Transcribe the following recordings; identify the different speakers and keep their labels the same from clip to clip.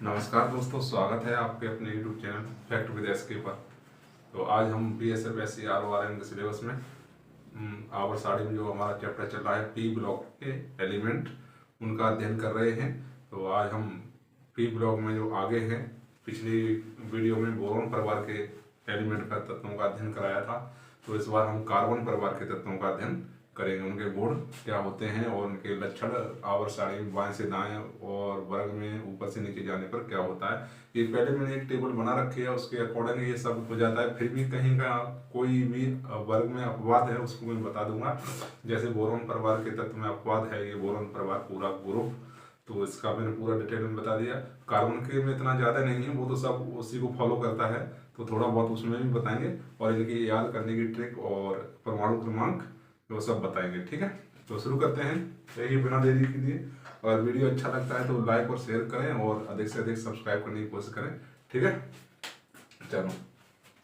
Speaker 1: नमस्कार दोस्तों, स्वागत है आपके अपने YouTube channel fact with S K पर। तो आज हम BSF SC RORM के सिलेबस में आवर साड़ी में जो हमारा चैप्टर चल रहा है पी ब्लॉक के एलिमेंट, उनका अध्ययन कर रहे हैं। तो आज हम पी ब्लॉक में जो आगे हैं, पिछली वीडियो में बोरोन परिवार के एलिमेंट का तत्वों का अध्ययन कराया था, तो इस बार हम कार्बन परिवार के तत्वों का अध्ययन करेंगे। उनके गुण क्या होते हैं और उनके लक्षण आवर साड़ी में बाएं से दाएं और वर्ग में ऊपर से नीचे जाने पर क्या होता है। ये पहले मैंने एक टेबल बना रखी है, उसके अकॉर्डिंग ये सब हो जाता है। फिर भी कहीं का कोई भी वर्ग में अपवाद है उसको मैं बता दूंगा। जैसे बोरोन परिवार के तत्व में अपवाद है, ये बोरोन परिवार पूरा ग्रुप, तो इसका मैंने पूरा डिटेल में बता दिया। कार्बन के में इतना ज़्यादा नहीं है, वो तो सब उसी को फॉलो करता है, तो थोड़ा बहुत उसमें भी बताएंगे और इनकी याद करने की ट्रिक और परमाणु क्रमांक वो सब बताएंगे। ठीक है, तो शुरू करते हैं यही बिना देरी के लिए। और वीडियो अच्छा लगता है तो लाइक और शेयर करें और अधिक से अधिक सब्सक्राइब करने की कोशिश करें। ठीक है, चलो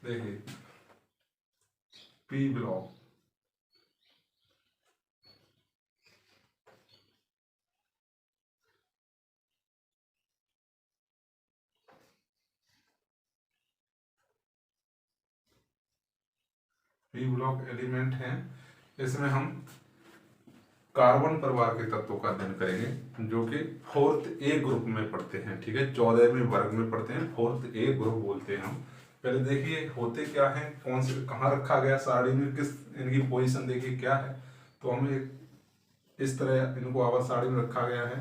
Speaker 1: देखिए P block. P block element हैं, इसमें हम कार्बन परिवार के तत्वों का अध्ययन करेंगे जो कि फोर्थ ए ग्रुप में पढ़ते हैं। ठीक है, 14वें वर्ग में पढ़ते हैं, फोर्थ ए ग्रुप बोलते हैं हम। पहले देखिए होते क्या है, कौन से कहाँ रखा गया साड़ी में, किस इनकी पोजीशन देखिए क्या है। तो हमें इस तरह इनको आवर साड़ी में रखा गया है।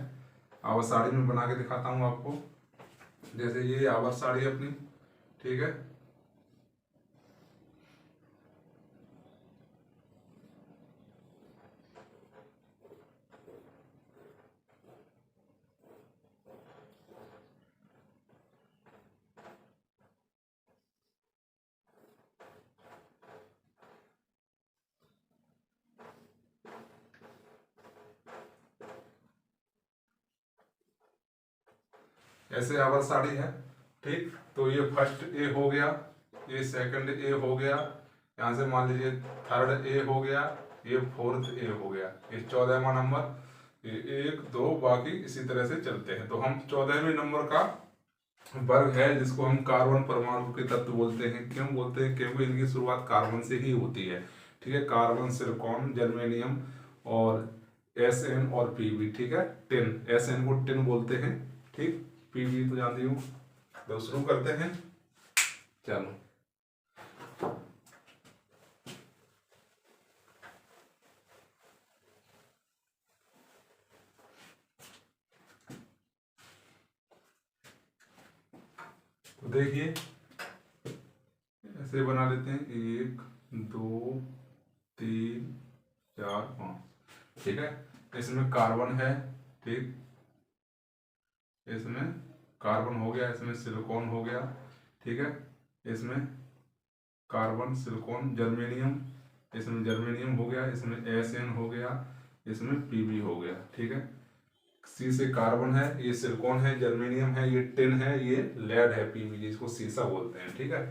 Speaker 1: आवर साड़ी में बना के दिखाता हूँ आपको। जैसे ये आवर साड़ी अपनी, ठीक है, ऐसे आवर साड़ी है। ठीक, तो ये फर्स्ट ए हो गया, ये सेकंड ए हो गया, यहाँ से मान लीजिए थर्ड ए हो गया, ये फोर्थ ए हो गया, ये 14वां नंबर, ये 1 2 बाकी इसी तरह से चलते हैं। तो हम 14वें नंबर का वर्ग है जिसको हम कार्बन परमाणु के तत्व बोलते हैं। क्यों बोलते हैं? क्योंकि इनकी शुरुआत कार्बन से ही होती है। ठीक है, कार्बन, सिलिकॉन, जर्मेनियम और SN और PB। ठीक है, टिन, SN को टिन बोलते हैं। ठीक, PB तो जानती हूँ। तो शुरू करते हैं, चलो। तो देखिए ऐसे बना लेते हैं, 1 2 3 4 5। ठीक है, इसमें कार्बन है। ठीक, इसमें कार्बन हो गया, इसमें सिलिकॉन हो गया। ठीक है, इसमें कार्बन, सिलिकॉन, जर्मेनियम, इसमें जर्मेनियम हो गया, इसमें SN हो गया, इसमें PB हो गया। ठीक है, सी से कार्बन है, ये सिलिकॉन है, जर्मेनियम है, ये टिन है, ये लेड है, PB जिसको सीसा बोलते हैं। ठीक है,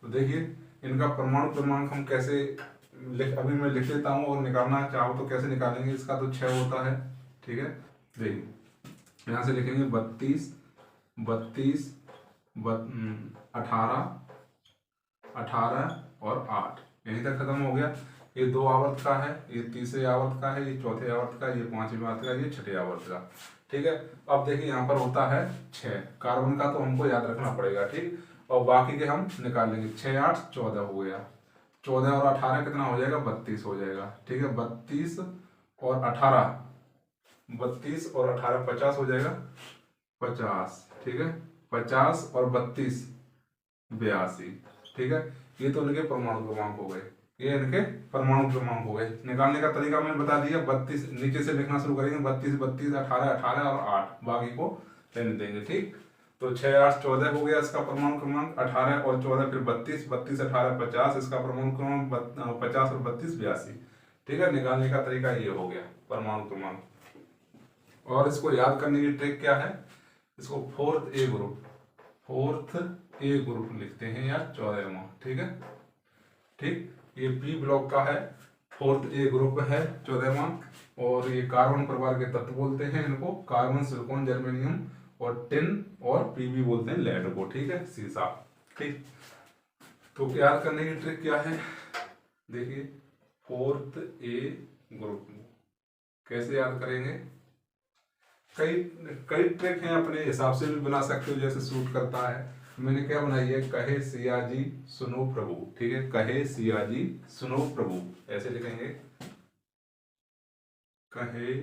Speaker 1: तो देखिए इनका परमाणु क्रमांक हम कैसे अभी मैं लिख लेता हूँ और निकालना चाहो तो कैसे निकालेंगे। इसका तो 6 होता है। ठीक है, देखिए यहाँ से लिखेंगे 32 32 18 18 और 8, यहीं तक खत्म हो गया। ये 2 आवर्त का है, ये तीसरे आवर्त का है, ये चौथे आवर्त का, ये 5वें आवर्त का, ये छठे आवर्त का। ठीक है, अब देखिए यहाँ पर होता है 6। कार्बन का तो हमको याद रखना पड़ेगा। ठीक, और बाकी के हम निकाल लेंगे। 6 8 14 हो गया, 14 और 18 कितना हो जाएगा? 32 हो जाएगा। ठीक है, 32 और 18 32 और 18 50 हो जाएगा, 50। ठीक है, 50 और 32 82। ठीक है, ये तो इनके परमाणु क्रमांक हो गए, ये इनके परमाणु क्रमांक हो गए। निकालने का तरीका मैंने बता दिया। 32 नीचे से लिखना शुरू करेंगे, 32 32 18 18 और 8, बाकी को रहने देंगे। ठीक, तो 6 8 14 हो गया इसका परमाणु क्रमांक, 18 और 14 फिर 32 32 18 50, इसका परमाणु क्रमांक 50 और 32 82। ठीक है, निकालने का तरीका ये हो गया परमाणु क्रमांक। और इसको याद करने की ट्रिक क्या है? इसको फोर्थ ए ग्रुप लिखते हैं या 14वां। ठीक है, ठीक, ये पी ब्लॉक का है, फोर्थ ए ग्रुप है, 14वां। और ये कार्बन परिवार के तत्व बोलते हैं इनको, कार्बन, सिलिकॉन, जर्मेनियम और टिन और पीबी बोलते हैं लेड को, ठीक है, शीशा। ठीक, तो याद करने की ट्रिक क्या है, देखिए फोर्थ ए ग्रुप कैसे याद करेंगे, कई कई ट्रिक हैं, अपने हिसाब से भी बना सकते हो जैसे सूट करता है। मैंने क्या बनाई है, कहे सिया जी सुनो प्रभु, ठीक है, कहे सिया जी सुनो प्रभु, ऐसे लिखेंगे, कहे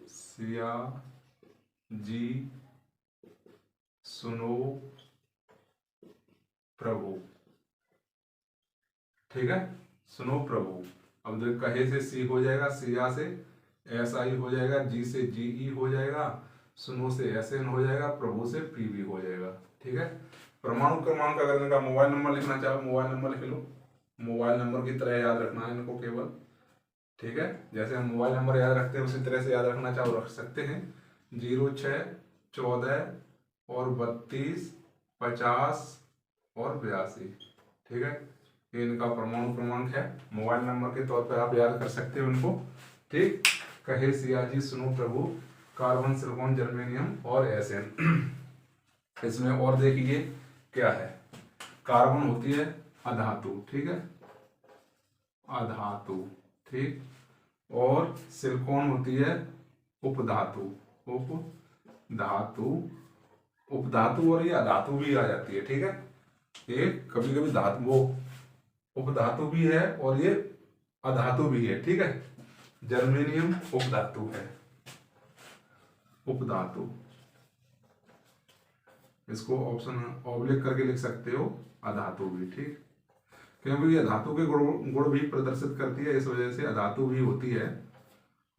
Speaker 1: सिया जी सुनो प्रभु, ठीक है, सुनो प्रभु। अब देखो कहे से सी हो जाएगा, सिया से एस आई हो जाएगा, जी से जी ई हो जाएगा, सुनो से एस एन हो जाएगा, प्रभु से पी वी हो जाएगा, ठीक है। परमाणु क्रमांक अगर इनका मोबाइल नंबर लिखना चाहो मोबाइल नंबर लिख लो, मोबाइल नंबर की तरह याद रखना है इनको केवल, ठीक है, जैसे हम मोबाइल नंबर याद रखते हैं उसी तरह से याद रखना चाहो रख सकते हैं, 06 14 और 32 50 और 82, ठीक है, ये इनका परमाणु क्रमांक है, मोबाइल नंबर के तौर पर आप याद कर सकते हो इनको, ठीक। कहे सियाजी सुनो प्रभु, कार्बन सिलिकॉन जर्मेनियम और एसएन। इसमें और देखिए क्या है, कार्बन होती है अधातु, ठीक है, अधातु, ठीक, और सिलिकॉन होती है उपधातु, उपधातु, उपधातु, और ये अधातु भी आ जाती है, ठीक है, ये कभी कभी धातु वो उपधातु भी है और ये अधातु भी है, ठीक है, जर्मेनियम उपधातु है, उपधातु, इसको ऑप्शन ऑब्लिक करके लिख सकते हो, अधातु भी, ठीक, क्योंकि ये धातु के गुण भी प्रदर्शित करती है, इस वजह से अधातु भी होती है।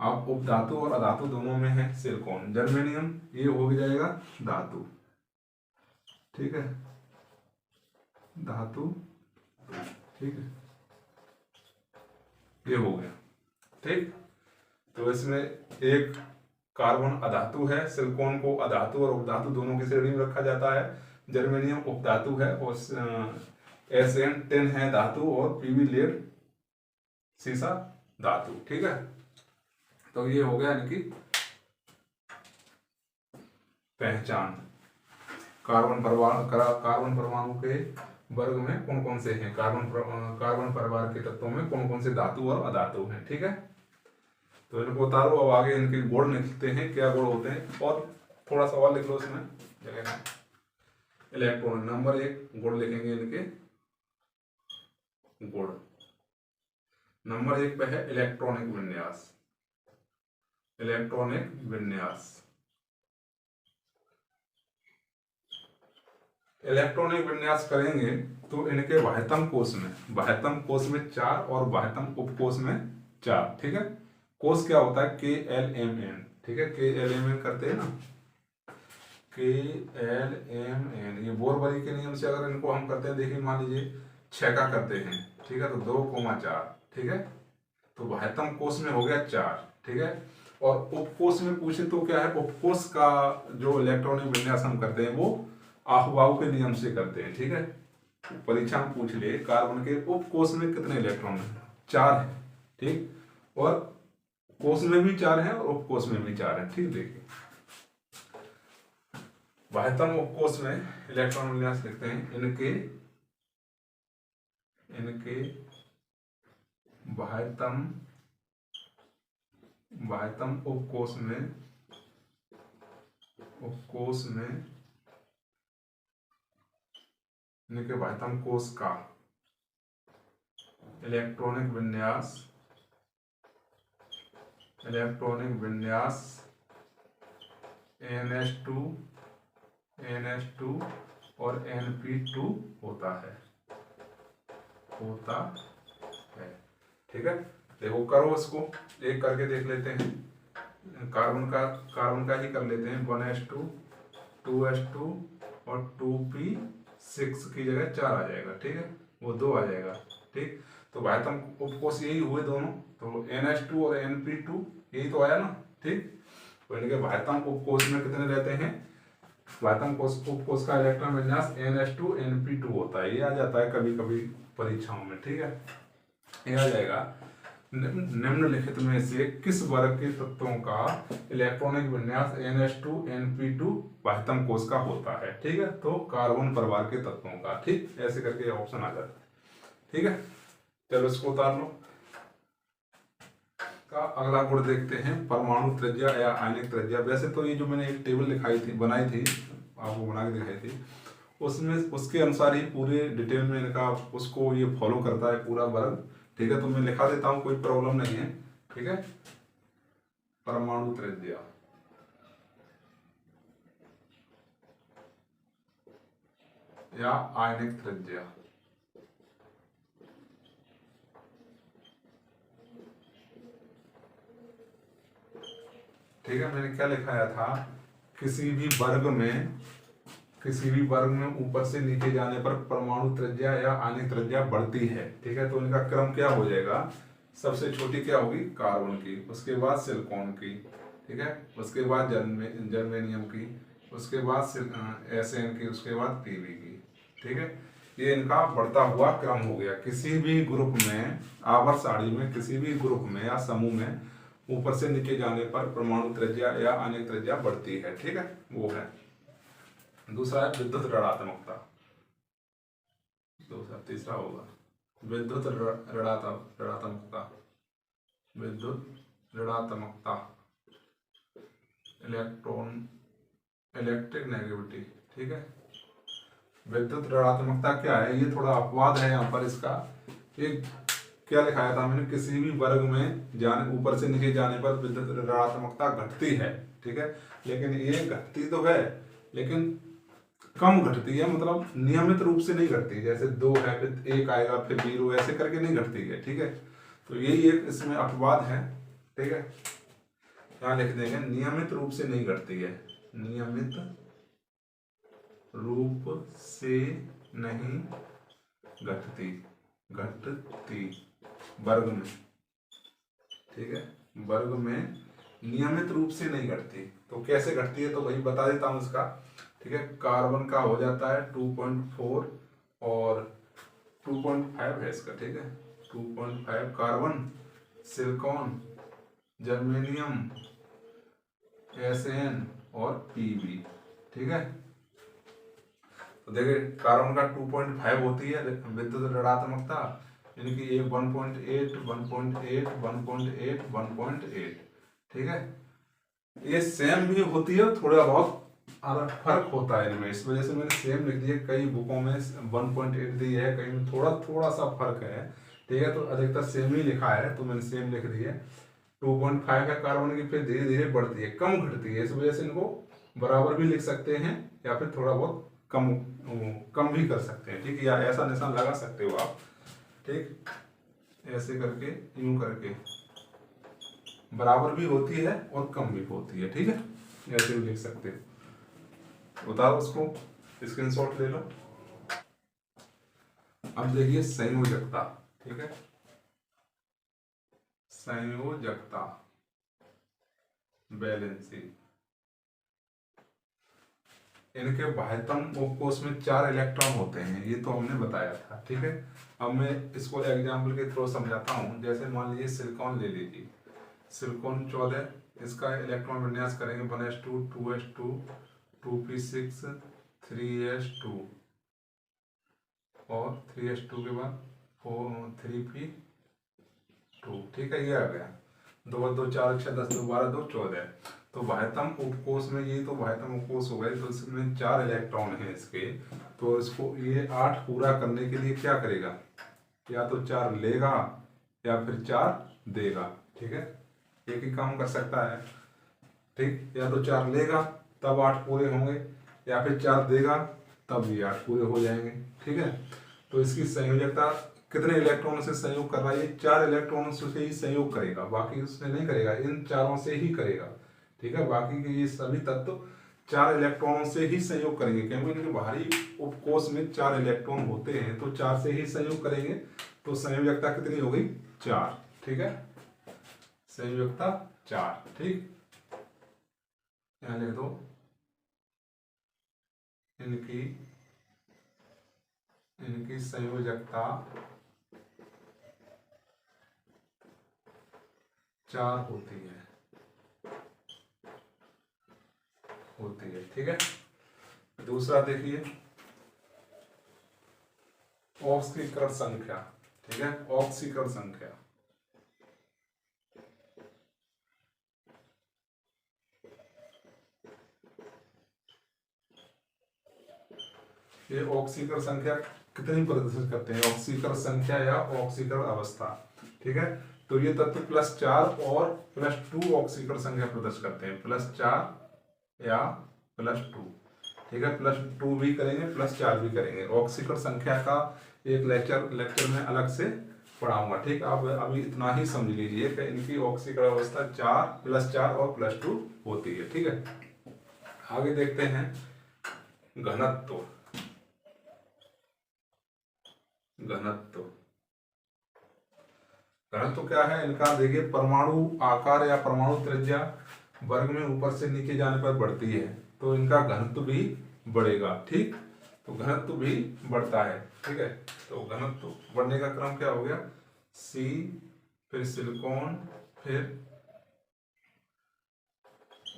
Speaker 1: आप उपधातु और अधातु दोनों में है सिलिकॉन, जर्मेनियम ये हो जाएगा धातु, ठीक है, धातु, ठीक है, ये हो गया, ठीक। तो इसमें एक कार्बन अधातु है, सिलिकॉन को अधातु और उपधातु दोनों की श्रेणी में रखा जाता है, जर्मेनियम उपधातु है और SN10 है धातु और पीवी लेड सीसा धातु, ठीक है। तो ये हो गया इनकी पहचान, कार्बन परमाणु के वर्ग में कौन कौन से हैं, कार्बन परिवार के तत्वों में कौन कौन से धातु और अधातु हैं, ठीक है। तो इनको उतारो, अब आगे इनके गुण लिखते हैं, क्या गुण होते हैं, और थोड़ा सवाल लिख लो इसमें जगह में। इलेक्ट्रॉन नंबर 1 गुण लिखेंगे इनके, गुण नंबर 1 पे है इलेक्ट्रॉनिक विन्यास, इलेक्ट्रॉनिक विन्यास, इलेक्ट्रॉनिक विन्यास करेंगे तो इनके बाह्यतम कोश में 4 और बाह्यतम उपकोश में 4, ठीक है। कोश क्या होता है, KLMN, ठीक है, KLMN करते हैं ना, KLMN, ये बोरबरी के नियम से अगर इनको हम करते हैं, देखिए मान लीजिए 6 का करते हैं, ठीक है, तो 2,4, ठीक है, तो बाह्यतम कोश में हो गया 4, ठीक है। और उपकोश में पूछे तो क्या है, उपकोश का जो इलेक्ट्रॉनिक विन्यास हम करते हैं वो आहवाऊ के नियम से करते हैं, ठीक है। परीक्षा में पूछ ले कार्बन के उपकोश में कितने इलेक्ट्रॉन है, 4 है, ठीक, और कोश में भी 4 है और उपकोश में भी 4 है, ठीक। देखिए बाह्यतम उपकोश में इलेक्ट्रॉन विन्यास लिखते हैं, इनके बाह्यतम उपकोश में इनके बाह्यतम कोश का इलेक्ट्रॉनिक विन्यास NH2 और NP2 होता है, ठीक है। देखो करो इसको, एक करके देख लेते हैं, कार्बन का ही कर लेते हैं, 1s2 2s2 और 2p6 की जगह 4 आ जाएगा, ठीक है, वो 2 आ जाएगा, ठीक। तो बाह्यतम उपकोश यही हुए दोनों, तो NH2 और NP2 यही तो आया ना, ठीक। तो इनके बाह्यतम उपकोश में कितने रहते हैं, बाह्यतम उपकोश का इलेक्ट्रॉन विन्यास NH2 NP2 होता है, ये आ जाता है कभी कभी परीक्षाओं में, ठीक है, ये आ जाएगा। निम्नलिखित में से किस वर्ग के तत्वों का इलेक्ट्रॉनिक विन्यास NH2 NP2 बाह्यतम कोष का होता है? ठीक है, तो कार्बन परिवार के तत्वों का। ठीक, ऐसे करके ऑप्शन आ जाता है। ठीक है, चलो इसको उतार लो। का अगला गुण देखते हैं, परमाणु त्रिज्या या आयनिक त्रिज्या। वैसे तो ये जो मैंने एक टेबल बनाई थी, आपको बना के दिखाई थी, उसमें उसके अनुसार ही पूरे डिटेल में इनका उसको ये फॉलो करता है पूरा वर्ग। ठीक है, तो मैं लिखा देता हूँ, कोई प्रॉब्लम नहीं है। ठीक है, परमाणु त्रिज्या या आयनिक त्रिज्या। ठीक है, मैंने क्या लिखाया था, किसी भी वर्ग में ऊपर से नीचे जाने पर परमाणु त्रिज्या या आयनिक त्रिज्या बढ़ती है। ठीक है, तो इनका क्रम क्या हो जाएगा, सबसे छोटी क्या होगी, कार्बन की, उसके बाद सिलिकॉन की, ठीक है, उसके बाद जर्मेनियम की, उसके बाद SN की, उसके बाद PB की। ठीक है, ये इनका बढ़ता हुआ क्रम हो गया। किसी भी ग्रुप में, आवर्त सारणी में किसी भी ग्रुप में या समूह में ऊपर से नीचे जाने पर परमाणु त्रिज्या या आयनिक त्रिज्या बढ़ती है। ठीक है, वो है। दूसरा है विद्युत ऋणात्मकता। तीसरा होगा विद्युत ऋणात्मकता। विद्युत ऋणात्मकता, इलेक्ट्रिक नेगेटिविटी। ठीक है, विद्युत ऋणात्मकता क्या है, ये थोड़ा अपवाद है यहाँ पर इसका। एक क्या लिखाया था मैंने, किसी भी वर्ग में ऊपर से नीचे जाने पर विद्युत ऋणात्मकता घटती है। ठीक है, लेकिन ये घटती तो है, लेकिन कम घटती है, मतलब नियमित रूप से नहीं घटती। जैसे 2 है, फिर 1 आएगा, फिर 0, ऐसे करके नहीं घटती है। ठीक है, तो यही एक इसमें अपवाद है। ठीक है, यहाँ लिख देंगे, नियमित रूप से नहीं घटती है, नियमित रूप से नहीं घटती वर्ग में। ठीक है, वर्ग में नियमित रूप से नहीं घटती। तो कैसे घटती है, तो वही बता देता हूं इसका। ठीक है, कार्बन का हो जाता है 2.4 और 2.5 है इसका। ठीक है, 2.5 कार्बन, सिलिकॉन, जर्मेनियम, SN और PB। ठीक है, तो देखिए कार्बन का 2.5 होती है विद्युत ऋणात्मकता, यानी कि ये 1.8 1.8 1.8 1.8। ठीक है, ये सेम भी होती है, थोड़ा बहुत फर्क होता है इनमें, इस वजह से मैंने सेम लिख दिया। कई बुकों में 1.8 दी है, कहीं में थोड़ा थोड़ा सा फर्क है। ठीक है, तो अधिकतर सेम ही लिखा है, तो मैंने सेम लिख दिया। 2.5 है कार्बन की, फिर धीरे धीरे बढ़ती है, कम घटती है, इस वजह से इनको बराबर भी लिख सकते हैं या फिर थोड़ा बहुत कम भी कर सकते हैं। ठीक है, या ऐसा निशान लगा सकते हो आप। ठीक, ऐसे करके, यूं करके बराबर भी होती है और कम भी होती है। ठीक है, ऐसे भी लिख सकते हो। बताओ उसको, स्क्रीनशॉट ले लो। अब देखिए संयोजकता। ठीक है, संयोजकता, बैलेंसी। इनके बाह्यतम कोष में 4 इलेक्ट्रॉन होते हैं, ये तो हमने बताया था। ठीक है, अब मैं इसको एग्जाम्पल के थ्रू समझाता हूँ। जैसे मान लीजिए सिलिकॉन ले लीजिए, सिलिकॉन 14, इसका इलेक्ट्रॉन विन्यास करेंगे 1s2 2s2 2p6 3s2 और 3s2 के बाद 3p2। ठीक है, ये आ गया 2 2 4 6 10 2 12 2 14। तो बाह्यतम उपकोष में, ये तो बाह्यतम उपकोष हो गए, तो इसमें 4 इलेक्ट्रॉन हैं इसके। तो इसको ये 8 पूरा करने के लिए क्या करेगा, या तो 4 लेगा या फिर 4 देगा। ठीक है, एक ही काम कर सकता है। ठीक, या तो 4 लेगा तब 8 पूरे होंगे, या फिर 4 देगा तब ये 8 पूरे हो जाएंगे। ठीक है, तो इसकी संयोजकता कितने इलेक्ट्रॉनों से संयोग कर रहा है, ये 4 इलेक्ट्रॉनों से ही संयोग करेगा, बाकी उसने नहीं करेगा, इन चारों से ही करेगा। ठीक है, बाकी के ये सभी तत्व 4 इलेक्ट्रॉनों से ही संयोग करेंगे, क्योंकि इनके बाहरी उपकोष में 4 इलेक्ट्रॉन होते हैं, तो 4 से ही संयोग करेंगे। तो संयोजकता कितनी हो गई, 4। ठीक है, संयोजकता 4। ठीक, यहाँ लिख दो, इनकी संयोजकता 4 होती है, ठीक है। दूसरा देखिए, ऑक्सीकरण संख्या, ठीक है, ऑक्सीकरण संख्या। ये ऑक्सीकरण संख्या कितनी प्रदर्शित करते हैं, ऑक्सीकरण संख्या या ऑक्सीकरण अवस्था, ठीक है। तो ये तत्व +4 और +2 ऑक्सीकरण संख्या प्रदर्शित करते हैं, +4 या +2, ठीक है। +2 भी करेंगे, +4 भी करेंगे। ऑक्सीकरण संख्या का एक लेक्चर में अलग से पढ़ाऊंगा, ठीक। आप अभी इतना ही समझ लीजिए कि इनकी ऑक्सीकरण अवस्था +4 और +2 होती है, ठीक है। आगे देखते हैं घनत्व। घनत्व क्या है इनका, देखिए, परमाणु आकार या परमाणु त्रिज्या वर्ग में ऊपर से नीचे जाने पर बढ़ती है, तो इनका घनत्व भी बढ़ेगा, ठीक। तो घनत्व भी बढ़ता है, ठीक है। तो घनत्व बढ़ने का क्रम क्या हो गया, C, फिर सिलिकॉन, फिर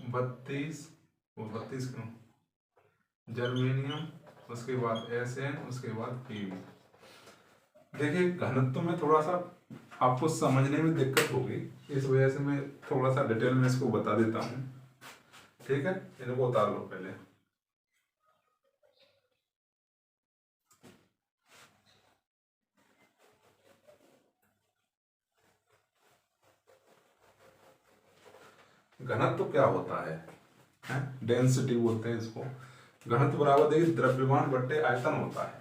Speaker 1: 32 क्यों, जर्मेनियम, उसके बाद Sn, उसके बाद Pb। देखिए, घनत्व में थोड़ा सा आपको समझने में दिक्कत होगी, इस वजह से मैं थोड़ा सा डिटेल में इसको बता देता हूँ, ठीक है। इनको उतार लो पहले। घनत्व क्या होता है? डेंसिटी बोलते हैं इसको। घनत्व बराबर देखिए द्रव्यमान बट्टे आयतन होता है।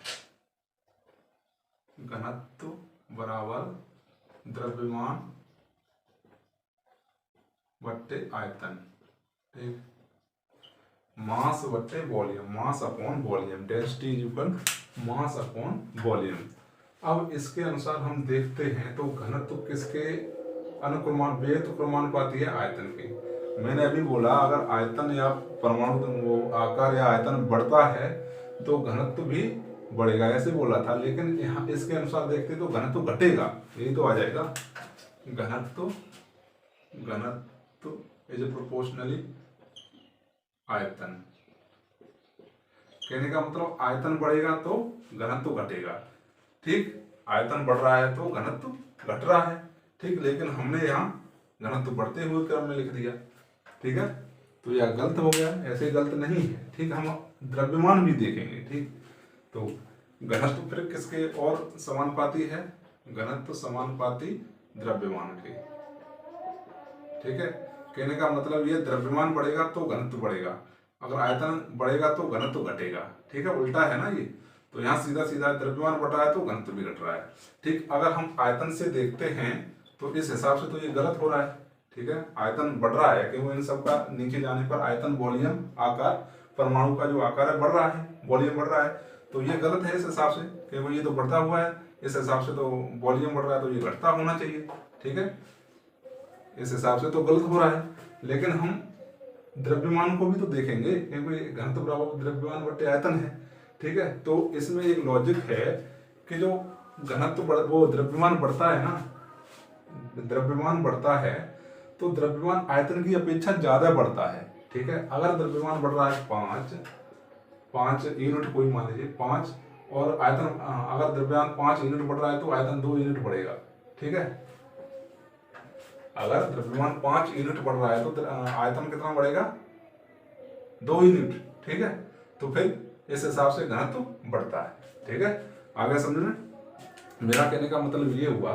Speaker 1: घनत्व बराबर द्रव्यमान बट्टे आयतन, ठीक। मास बट्टे volume, mass upon volume, density is equal mass upon volume. अब इसके अनुसार हम देखते हैं तो घनत्व किसके व्यतिक्रमानुपाती है, आयतन के। मैंने अभी बोला अगर आयतन या परमाणु वो आकार या आयतन बढ़ता है तो घनत्व भी बढ़ेगा, ऐसे बोला था। लेकिन यहाँ इसके अनुसार देखते तो घनत्व घटेगा, यही तो आ जाएगा। घनत्व इज प्रोपोर्शनली आयतन। कहने का मतलब आयतन बढ़ेगा तो घनत्व घटेगा, ठीक। आयतन बढ़ रहा है तो घनत्व घट रहा है, ठीक। लेकिन हमने यहाँ घनत्व बढ़ते हुए क्रम में लिख दिया, ठीक है। तो यह गलत हो गया, ऐसे गलत नहीं है, ठीक। हम द्रव्यमान भी देखेंगे, ठीक। तो घनत्व फिर किसके और समानुपाती है, घनत्व समानुपाती द्रव्यमान के, ठीक है। कहने का मतलब ये द्रव्यमान बढ़ेगा तो घनत्व बढ़ेगा, अगर आयतन बढ़ेगा तो घनत्व घटेगा, ठीक है। उल्टा है ना ये, तो यहाँ सीधा सीधा द्रव्यमान बढ़ रहा है तो घनत्व भी घट रहा है, ठीक। अगर हम आयतन से देखते हैं तो इस हिसाब से तो ये गलत हो रहा है, ठीक है। आयतन बढ़ रहा है क्योंकि इन सब का नीचे जाने पर आयतन, वॉल्यूम, आकार, परमाणु का जो आकार है बढ़ रहा है, वॉल्यूम बढ़ रहा है, तो ये गलत है इस हिसाब से क्योंकि ये तो बढ़ता हुआ है, इस हिसाब से तो वॉल्यूम बढ़ रहा है तो ये घटता होना चाहिए, ठीक है। इस हिसाब से तो गलत हो रहा है। लेकिन हम द्रव्यमान को भी तो देखेंगे क्योंकि घनत्व बराबर द्रव्यमान बट्टे आयतन है, ठीक है। तो इसमें एक लॉजिक है कि जो घनत्व वो द्रव्यमान बढ़ता है ना, द्रव्यमान बढ़ता है तो द्रव्यमान आयतन की अपेक्षा ज्यादा बढ़ता है, ठीक है। अगर द्रव्यमान बढ़ रहा है 5 यूनिट, कोई मान लीजिए 5, और आयतन अगर द्रव्यमान 5 यूनिट बढ़ रहा है तो आयतन 2 यूनिट बढ़ेगा, ठीक है। अगर द्रव्यमान 5 यूनिट बढ़ रहा है तो आयतन कितना बढ़ेगा, 2 यूनिट, ठीक है। तो फिर इस हिसाब से घनत्व बढ़ता है, ठीक है। आगे समझ में, मेरा कहने का मतलब ये हुआ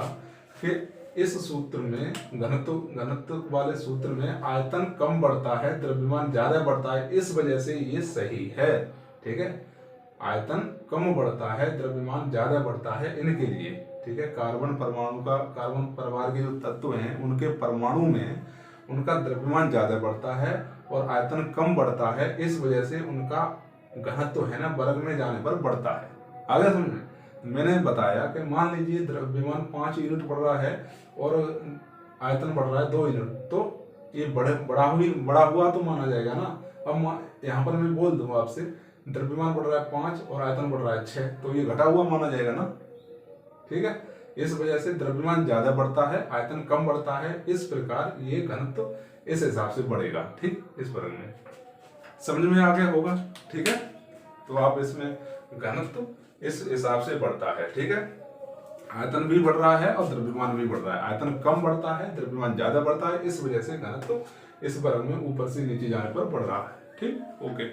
Speaker 1: कि इस सूत्र में घनत्व वाले सूत्र में आयतन कम बढ़ता है, द्रव्यमान ज्यादा बढ़ता है, इस वजह से ये सही है, ठीक है। आयतन कम बढ़ता है, द्रव्यमान ज्यादा बढ़ता है इनके लिए, ठीक है। कार्बन परिवार के जो तत्व हैं उनके परमाणु में उनका द्रव्यमान ज्यादा बढ़ता है और आयतन कम बढ़ता है, इस वजह से उनका घनत्व है ना वर्ग में जाने पर बढ़ता है। आगे समझे, मैंने बताया कि मान लीजिए द्रव्यमान 5 यूनिट बढ़ रहा है और आयतन बढ़ रहा है 2 यूनिट, तो ये बड़ा हुआ तो माना जाएगा ना। अब यहाँ पर मैं बोल दूंगा आपसे द्रव्यमान बढ़ रहा है 5 और आयतन बढ़ रहा है 6, तो ये घटा हुआ माना जाएगा ना, ठीक है। इस वजह से द्रव्यमान ज्यादा बढ़ता है, आयतन कम बढ़ता है, इस प्रकार ये घनत्व इस हिसाब से बढ़ेगा। ठीक, इस वर्ग में समझ में आ गया होगा। ठीक है, तो आप इसमें घनत्व इस हिसाब से बढ़ता है। ठीक है, आयतन भी बढ़ रहा है और द्रव्यमान भी बढ़ रहा है। आयतन कम बढ़ता है, द्रव्यमान ज्यादा बढ़ता है, इस वजह से घनत्व इस वर्ग में ऊपर से नीचे जाने पर बढ़ रहा है। ठीक, ओके।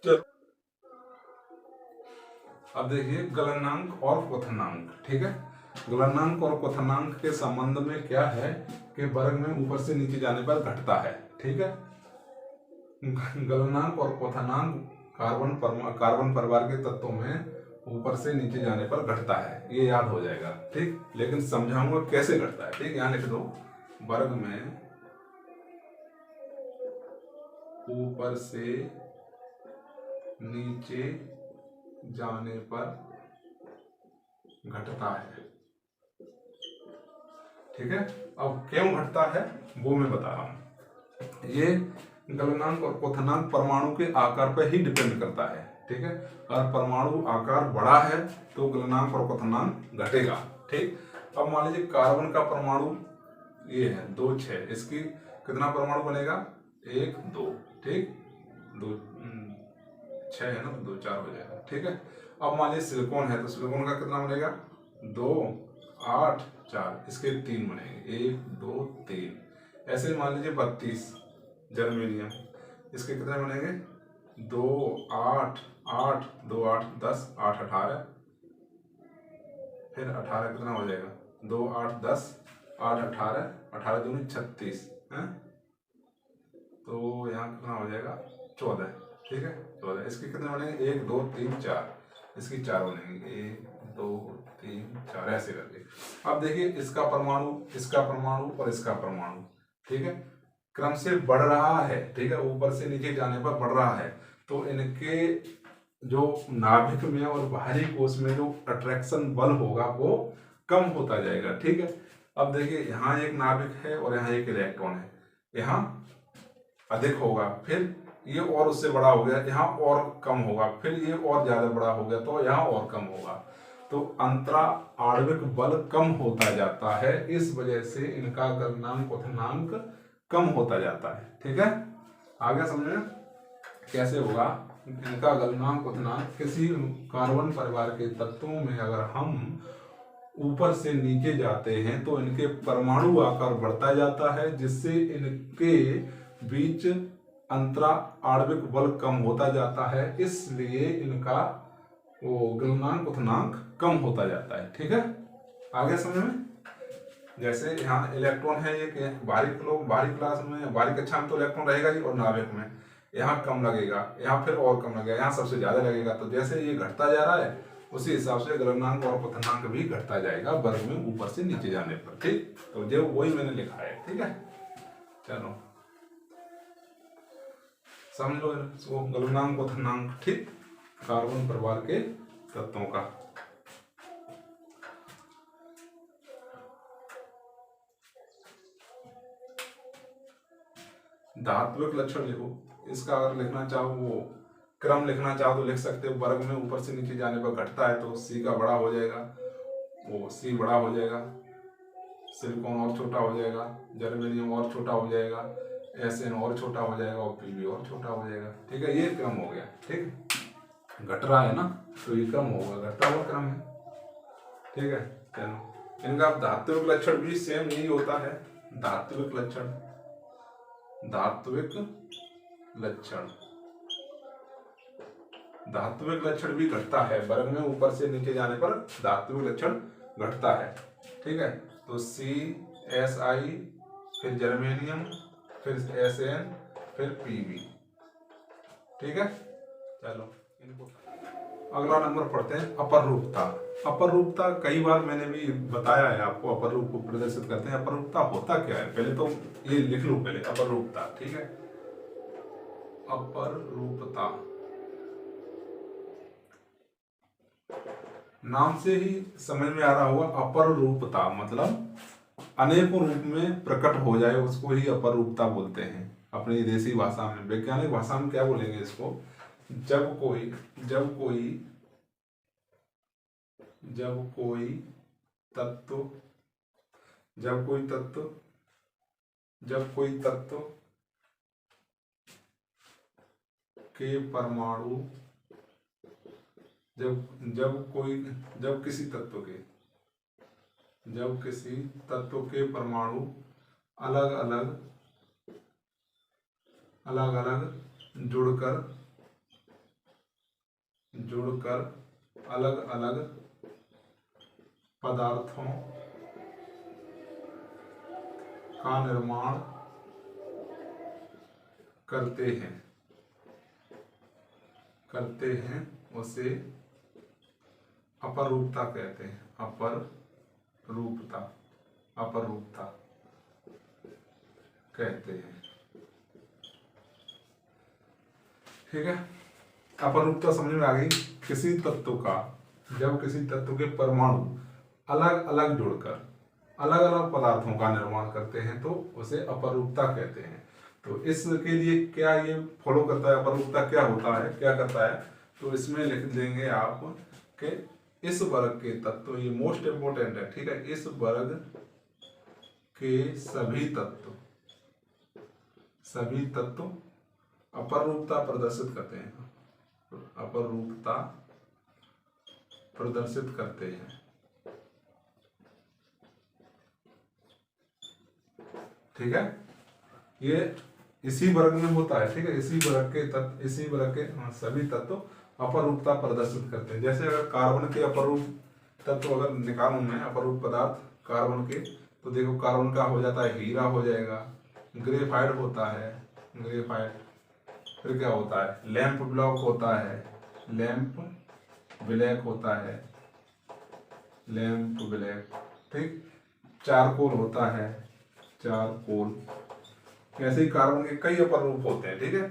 Speaker 1: चलो अब देखिए गलनांक और क्वथनांक। ठीक है, गलनांक और क्वथनांक के संबंध में क्या है कि वर्ग में ऊपर से नीचे जाने पर घटता है। ठीक है, गलनांक और क्वथनांक कार्बन परिवार के तत्वों में ऊपर से नीचे जाने पर घटता है, ये याद हो जाएगा। ठीक, लेकिन समझाऊंगा कैसे घटता है। ठीक, यहां लिख दो, वर्ग में ऊपर से नीचे जाने पर घटता है। ठीक है, अब क्यों घटता है वो मैं बता रहा हूं। ये गलनांक और क्वथनांक परमाणु के आकार पर ही डिपेंड करता है। ठीक है, अगर परमाणु आकार बड़ा है तो गलनांक और क्वथनांक घटेगा। ठीक, अब मान लीजिए कार्बन का परमाणु ये है 2 6, इसकी कितना परमाणु बनेगा 1 2। ठीक, 2 6 है ना, तो 2 4 हो जाएगा। ठीक है, अब मान लीजिए सिलिकॉन है तो सिलिकॉन का कितना बनेगा 2 8 4, इसके 3 बनेंगे 1 2 3। ऐसे मान लीजिए 32 जर्मेनियम, इसके कितने बनेंगे 2 8 8 2 8 10 8 18, फिर 18 कितना हो जाएगा 2 8 10 8 18 18 दूनी 36 है, तो यहाँ कितना हो जाएगा 14। ठीक है, 14, इसके कितने बनेंगे 1 2 3 4, इसकी 4 बनेंगे 1 2 3 4 ऐसे करके। अब देखिए इसका परमाणु, इसका परमाणु और इसका परमाणु, ठीक है, क्रम से बढ़ रहा है। ठीक है, ऊपर से नीचे जाने पर बढ़ रहा है, तो इनके जो नाभिक में और बाहरी कोश में जो अट्रैक्शन बल होगा वो कम होता जाएगा। ठीक है, अब देखिए यहाँ एक नाभिक है और यहाँ एक इलेक्ट्रॉन है, यहाँ अधिक होगा, फिर ये और उससे बड़ा हो गया, यहाँ और कम होगा, फिर ये और ज्यादा बड़ा हो गया तो यहाँ और कम होगा, तो अंतरा आणविक बल कम होता जाता है। इस वजह से इनका गलनांक क्वथनांक कम होता जाता है। ठीक है, आगे समझे कैसे होगा। इनका गलनांक क्वथनांक किसी कार्बन परिवार के तत्वों में अगर हम ऊपर से नीचे जाते हैं तो इनके परमाणु आकार बढ़ता जाता है, जिससे इनके बीच अंतरा आणविक बल कम होता जाता है, इसलिए इनका वो गलनांक क्वथनांक कम होता जाता है। ठीक है, आगे समझ में। जैसे यहाँ इलेक्ट्रॉन है, ये बाहरी क्लास में, बाहरी कक्षा में तो इलेक्ट्रॉन रहेगा ही, और नाभिक में यहाँ कम लगेगा, यहाँ फिर और कम लगेगा, यहाँ सबसे ज्यादा लगेगा। तो जैसे ये घटता जा रहा है उसी हिसाब से गलनांक और क्वथनांक भी घटता जाएगा वर्ग में ऊपर से नीचे जाने पर। ठीक, तो जो वही मैंने लिखा है। ठीक है, चलो समझ लो इसको, गलनांक क्वथनांक। ठीक, कार्बन परिवार के तत्वों का। धात्विक लक्षण लिखो, इसका अगर लिखना चाहो वो क्रम लिखना चाहो तो लिख सकते हो। वर्ग में ऊपर से नीचे जाने पर घटता है तो सी का बड़ा हो जाएगा, वो सी बड़ा हो जाएगा, सिलिकॉन और छोटा हो जाएगा, जर्मेनियम और छोटा हो जाएगा, एसएन और छोटा हो जाएगा, और पीबी और छोटा हो जाएगा। ठीक है, ये क्रम हो गया। ठीक, घट रहा है ना तो ये क्रम होगा, घटता हुआ क्रम है। ठीक है, चलो इनका धात्विक लक्षण भी सेम यही होता है। धात्विक लक्षण, धात्विक लक्षण, धात्विक लक्षण भी घटता है वर्ग में ऊपर से नीचे जाने पर, धात्विक लक्षण घटता है। ठीक है, तो CSI, फिर जर्मेनियम, फिर SN, फिर PB। ठीक है, चलो इनको अगला नंबर पढ़ते हैं, अपर रूपता। अपर रूपता कई बार मैंने भी बताया है आपको, अपर रूप को प्रदर्शित करते हैं। अपर रूपता होता क्या है, पहले तो ये लिख लो पहले, अपर रूपता। ठीक है, अपर रूपता नाम से ही समझ में आ रहा होगा, अपर रूपता मतलब अनेकों रूप में प्रकट हो जाए, उसको ही अपर रूपता बोलते हैं अपनी देसी भाषा में। वैज्ञानिक भाषा में क्या बोलेंगे इसको, जब कोई जब कोई तत्व जब कोई तत्व जब कोई तत्व के परमाणु जब किसी तत्व के परमाणु अलग अलग जुड़कर अलग अलग पदार्थों का निर्माण करते हैं उसे अपरूपता कहते हैं। अपरूपता कहते हैं। ठीक है, अपरूपता समझ में आ गई। किसी तत्व का, जब किसी तत्व के परमाणु अलग अलग जुड़कर अलग अलग पदार्थों का निर्माण करते हैं तो उसे अपरूपता कहते हैं। तो इसके लिए क्या ये फॉलो करता है, अपरूपता क्या होता है, क्या करता है, तो इसमें लिख देंगे आप कि इस वर्ग के तत्व, ये मोस्ट इंपोर्टेंट है। ठीक है, इस वर्ग के सभी तत्व अपरूपता प्रदर्शित करते हैं। अपरूपता प्रदर्शित करते हैं। ठीक है, ये इसी वर्ग में होता है। ठीक है, इसी वर्ग के सभी तत्व अपरूपता प्रदर्शित करते हैं। जैसे अगर कार्बन के अपरूप तत्व अगर निकालूं मैं, अपरूप पदार्थ कार्बन के, तो देखो कार्बन का हो जाता है हीरा, हो जाएगा ग्रेफाइट होता है, ग्रेफाइट। फिर क्या होता है, लैंप ब्लॉक होता है, लैंप ब्लैक होता है, लैंप ब्लैक। ठीक, चारकोल होता है, चारकोल। ऐसे ही कार्बन के कई अपरूप होते हैं। ठीक है,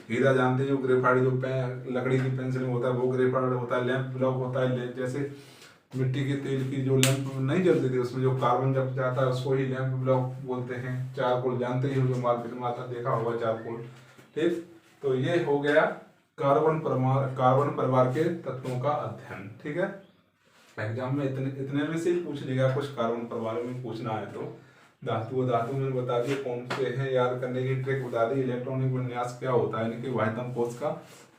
Speaker 1: हीरा जानते हैं, जो ग्रेफाइट, जो लकड़ी की पेंसिल होता है वो ग्रेफाइट होता है, लैंप ब्लॉक होता है। जैसे मिट्टी के तेल की जो लैंप नहीं जलती थी उसमें जो कार्बन जब जाता है उसको ही लैंप ब्लॉक बोलते हैं। चारकोल जानते ही हो, जो मार्केट में आता देखा होगा चारकोल। ठीक, तो ये हो गया कार्बन परिवार के तत्वों का अध्ययन। ठीक है, एग्जाम में इतने में से ही पूछ लेगा कुछ कार्बन परिवार में पूछना है तो। धातु मैंने बता दिए कौन से हैं, याद करने की ट्रिक बता दी। इलेक्ट्रॉनिक विन्यास क्या होता है, इनके वाहितम कोश का।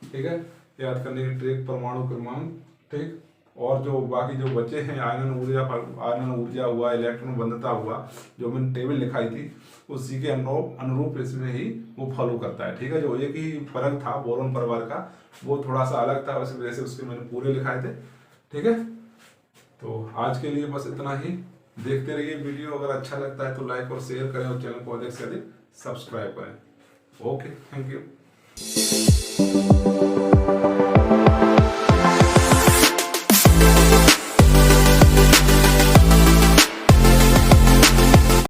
Speaker 1: ठीक है, याद करने की ट्रिक, परमाणु क्रमांक। ठीक, और जो बाकी जो बचे हैं, आयनन ऊर्जा हुआ, इलेक्ट्रॉन बंधता हुआ, जो मैंने टेबल लिखाई थी उसी के अनुरूप इसमें ही वो फॉलो करता है। ठीक है, जो एक ही फर्क था बोरॉन परिवार का, वो थोड़ा सा अलग था, उस वजह से उसके मैंने पूरे लिखाए थे। ठीक है, तो आज के लिए बस इतना ही। देखते रहिए वीडियो, अगर अच्छा लगता है तो लाइक और शेयर करें और चैनल को अधिक से अधिक सब्सक्राइब करें। Okay, thank you.